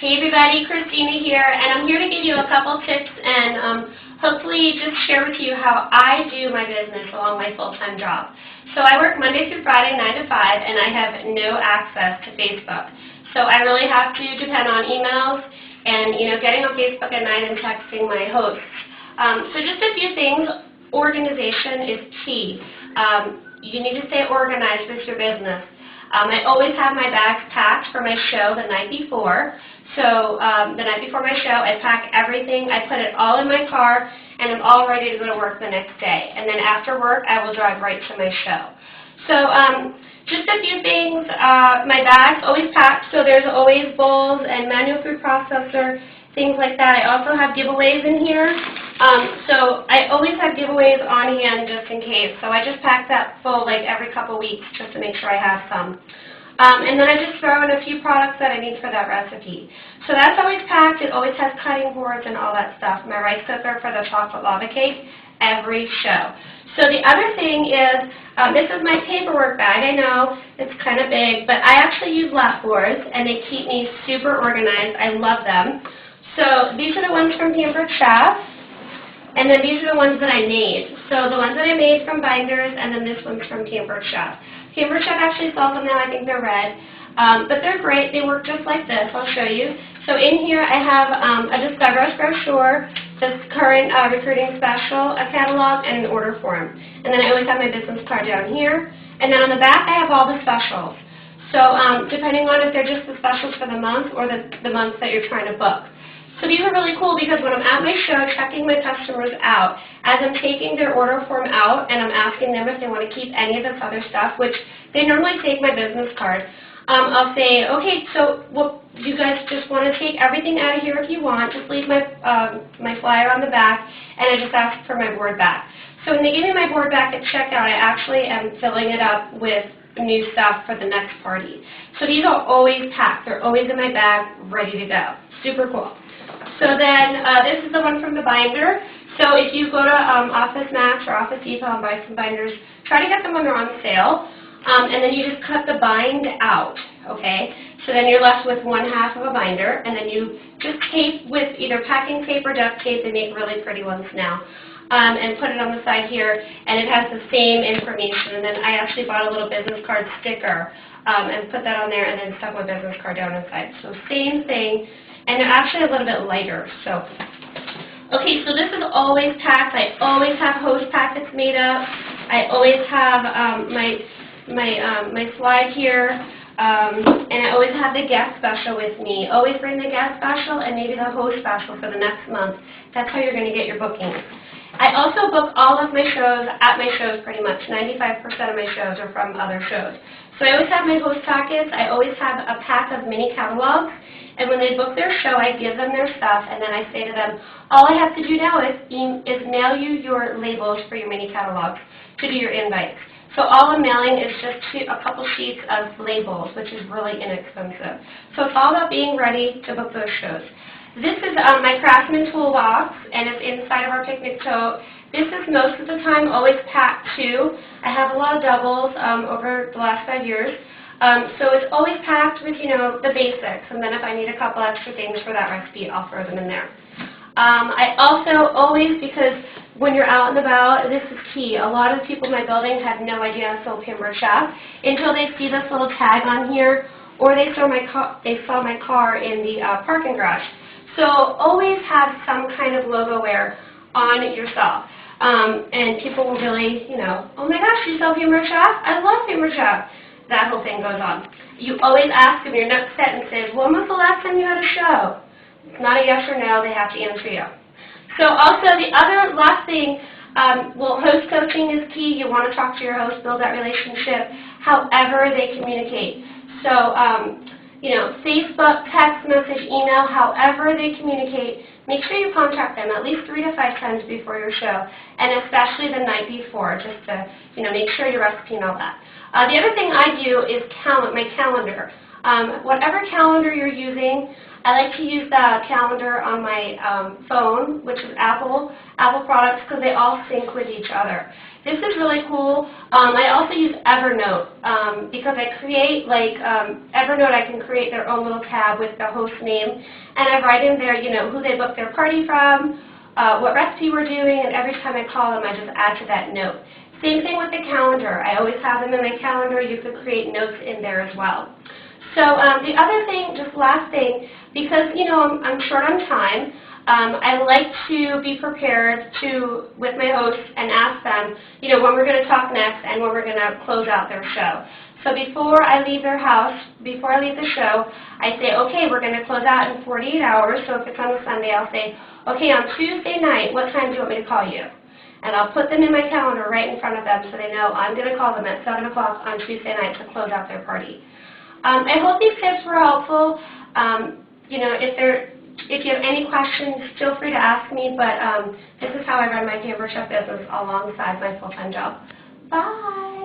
Hey everybody, Christina here, and I'm here to give you a couple tips and hopefully just share with you how I do my business along my full-time job. So I work Monday through Friday, 9 to 5, and I have no access to Facebook. So I really have to depend on emails and getting on Facebook at night and texting my hosts. So just a few things. Organization is key. You need to stay organized with your business. I always have my bags packed for my show the night before. So the night before my show, I pack everything, I put it all in my car, and I'm all ready to go to work the next day. And then after work, I will drive right to my show. So just a few things. My bag's always packed, so there's always bowls and manual food processor, things like that. I also have giveaways in here. So I always have giveaways on hand just in case. So I just pack that full like every couple weeks just to make sure I have some. And then I just throw in a few products that I need for that recipe. So that's always packed. It always has cutting boards and all that stuff. My rice cooker for the chocolate lava cake every show. So the other thing is, this is my paperwork bag. I know it's kind of big, but I actually use lapboards, and they keep me super organized. I love them. So these are the ones from Pampered Chef, and then these are the ones that I made. So the ones that I made from Binders, and then this one's from Pampered Chef. Pampered Chef actually sells them now. I think they're red. But they're great. They work just like this. I'll show you. So in here I have a Discover Us brochure, this current recruiting special, a catalog, and an order form. And then I always have my business card down here. And then on the back I have all the specials. So depending on if they're just the specials for the month or the months that you're trying to book. So these are really cool because when I'm at my show checking my customers out, as I'm taking their order form out and I'm asking them if they want to keep any of this other stuff, which they normally take my business card, I'll say, okay, so you guys just want to take everything out of here if you want, just leave my flyer on the back, and I just ask for my board back. So when they give me my board back at checkout, I actually am filling it up with new stuff for the next party. So these are always packed. They're always in my bag, ready to go. Super cool. So then this is the one from the binder. So if you go to Office Max or Office Depot and buy some binders, try to get them when they're on sale. And then you just cut the bind out, okay? So then you're left with 1/2 of a binder, and then you just tape with either packing tape or duct tape. They make really pretty ones now. And put it on the side here, and it has the same information. And then I actually bought a little business card sticker and put that on there, and then stuck my business card down inside. So same thing. And they're actually a little bit lighter. So, okay, so this is always packed. I always have hose packets made up. I always have my slide here, and I always have the guest special with me. Always bring the guest special and maybe the host special for the next month. That's how you're going to get your bookings. I also book all of my shows at my shows pretty much. 95% of my shows are from other shows. So I always have my host packets. I always have a pack of mini catalogs. And when they book their show, I give them their stuff, and then I say to them, all I have to do now is mail you your labels for your mini catalogs to do your invites. So all I'm mailing is just a couple sheets of labels, which is really inexpensive. So it's all about being ready to book those shows. This is my Craftsman toolbox, and it's inside of our picnic tote. This is most of the time always packed too. I have a lot of doubles over the last 5 years. So it's always packed with, the basics, and then if I need a couple extra things for that recipe, I'll throw them in there. I also always, because when you're out and about, this is key. A lot of people in my building have no idea I sold Pampered Chef until they see this little tag on here, or they saw my car in the parking garage. So always have some kind of logo wear on yourself. And people will really, oh my gosh, you sell Pampered Chef? I love Pampered Chef. That whole thing goes on. You always ask them, your next sentence is, when was the last time you had a show? It's not a yes or no, they have to answer you. So also the other last thing, host coaching is key. You want to talk to your host, build that relationship, however they communicate. So, Facebook, text message, email, however they communicate, make sure you contact them at least 3 to 5 times before your show, and especially the night before, just to, make sure your recipe and all that. The other thing I do is my calendar. Whatever calendar you're using, I like to use the calendar on my phone, which is Apple products, because they all sync with each other. This is really cool. I also use Evernote because I create, like, Evernote, I can create their own little tab with the host name, and I write in there, you know, who they booked their party from, what recipe we're doing, and every time I call them, I just add to that note. Same thing with the calendar. I always have them in my calendar. You could create notes in there as well. So the other thing, just last thing, because, you know, I'm short on time, I like to be prepared with my hosts and ask them, you know, when we're going to talk next and when we're going to close out their show. So before I leave their house, before I leave the show, I say, okay, we're going to close out in 48 hours. So if it's on a Sunday, I'll say, okay, on Tuesday night, what time do you want me to call you? And I'll put them in my calendar right in front of them so they know I'm going to call them at 7 o'clock on Tuesday night to close out their party. I hope these tips were helpful. You know, if you have any questions, feel free to ask me, but this is how I run my Pampered Chef business alongside my full-time job. Bye!